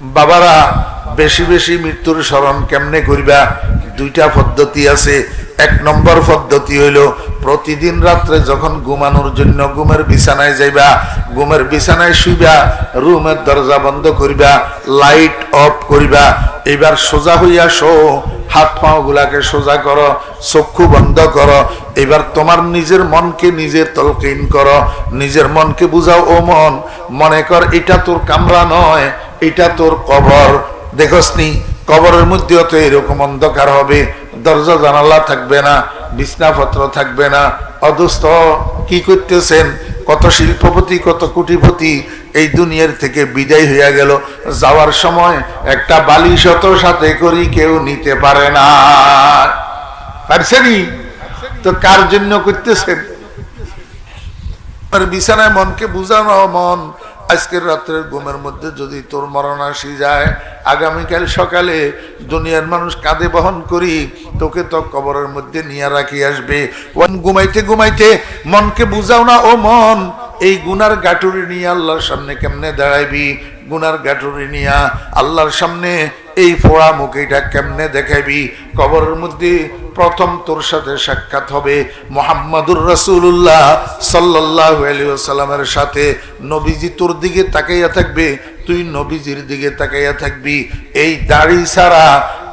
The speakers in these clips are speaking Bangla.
বাবারা বেশি বেশি মৃত্যুর স্মরণ কেমনে করিবা? দুইটা পদ্ধতি আছে। এক নম্বর পদ্ধতি হইল প্রতিদিন রাত্রে যখন ঘুমানোর জন্য ঘুমের বিছানায় যাইবা, ঘুমের বিছানায় শুইবা, রুমের দরজা বন্ধ করিবা, লাইট অফ করিবা, এবার সোজা হইয়া শো, হাত পাও গুলাকে সোজা করো, চক্ষু বন্ধ করো। এবার তোমার নিজের মনকে নিজে তলকিন করো, নিজের মনকে বুঝাও, ও মন, মনে কর এটা তোর কামরা নয়, এটা তোর কবর। দেখসনি কবরের মধ্যেও তো এরকম অন্ধকার হবে, দরজা জানালা থাকবে না, বিছনাপত্র থাকবে না। অদুস্থ কি করতেছেন? কত শিল্পপতি, কত কোটিপতি এই দুনিয়ার থেকে বিদায় হইয়া গেল, যাওয়ার সময় একটা বালিশত সাথে করি কেউ নিতে পারে না। পারছেনি তো কার জন্য করতেছেন? বিছানায় মনকে বুঝানো, মন আজকের রাত্রের ঘুমের মধ্যে যদি তোর মরণ আসি যায়, আগামীকাল সকালে দুনিয়ার মানুষ কাঁধে বহন করি তোকে তো কবরের মধ্যে নিয়ে রাখি আসবে। ঘুমাইতে ঘুমাইতে মনকে বুঝাও না, ও মন, এই গুনার গাটুরি নিয়ে আল্লাহর সামনে কেমনে দাঁড়াইবি? গুনার গাটুরি নিয়া আল্লাহর সামনে এই ফোড়া মুখ এটা কেমনে দেখাইবি? কবরের মধ্যে প্রথম তোর সাথে সাক্ষাৎ হবে মুহাম্মাদুর রাসূলুল্লাহ সাল্লাল্লাহু আলাইহি ওয়াসাল্লামের সাথে। নবীজি তোর দিকে তাকাইয়া থাকবে, তুই নবীজির দিকে তাকাইয়া থাকবি। এই দাড়ি ছাড়া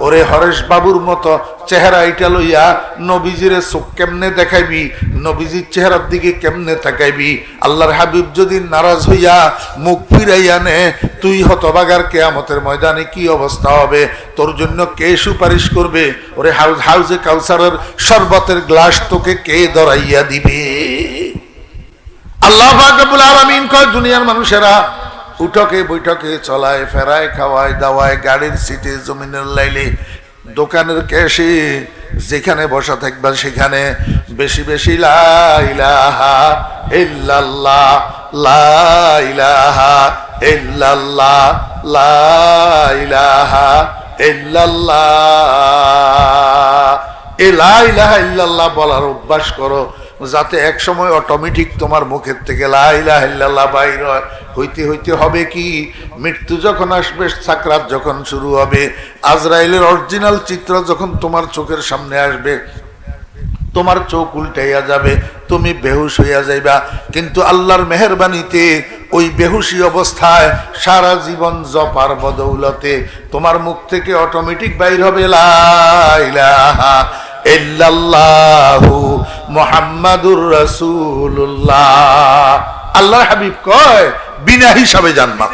ওরে হরেশ বাবুর মতো চেহারা এটা লইয়া নবীজিরে চোখ কেমনে দেখাইবি? নবীজির চেহারার দিকে কেমনে তাকাইবি? আল্লাহর হাবিব যদি নারাজ হইয়া মুখ ফিরাইয়া নে, তুই হতবাগার কিয়ামতের ময়দানে কি অবস্থা হবে? তোর জন্য কে সুপারিশ করবে? ওরে হাউজে কাউসারের শরবতের গ্লাস তোকে কে ধরাইয়া দিবে? আল্লাহ পাক রব্বুল আলামিন কয়, দুনিয়ার মানুষেরা উঠকে বৈঠকে চলায় ফেরায় খাওয়ায় দাওয়ায়, গাড়ির সিটে, জমিনের লাইলে, দোকানের ক্যাশে, যেখানে বসা থাকবা সেখানে বেশি বেশি লা ইলাহা ইল্লাল্লাহ, লা ইলাহা ইল্লাল্লাহ, লা ইলাহা ইল্লাল্লাহ, এই লা ইলাহা ইল্লাল্লাহ বলার অভ্যাস করো, যাতে এক সময় অটোমেটিক তোমার মুখের থেকে লা ইলাহা ইল্লাল্লাহ বাইর হয়। হইতে হইতে হবে কি, মৃত্যু যখন আসবে, সাকরাত যখন শুরু হবে, আজরাইলের অরিজিনাল চিত্র যখন তোমার চোখের সামনে আসবে, তোমার চোখ উল্টাইয়া যাবে, তুমি বেহুশ হইয়া যাইবা। কিন্তু আল্লাহর মেহেরবানিতে ওই বেহুশি অবস্থায় সারা জীবন জপার বদৌলতে তোমার মুখ থেকে অটোমেটিক বাইর হবে লা ইলাহা ইল্লাল্লাহু মুহাম্মাদুর রাসূলুল্লাহ। আল্লাহর হাবিব কয়, বিনা হিসাবে জান্নাত।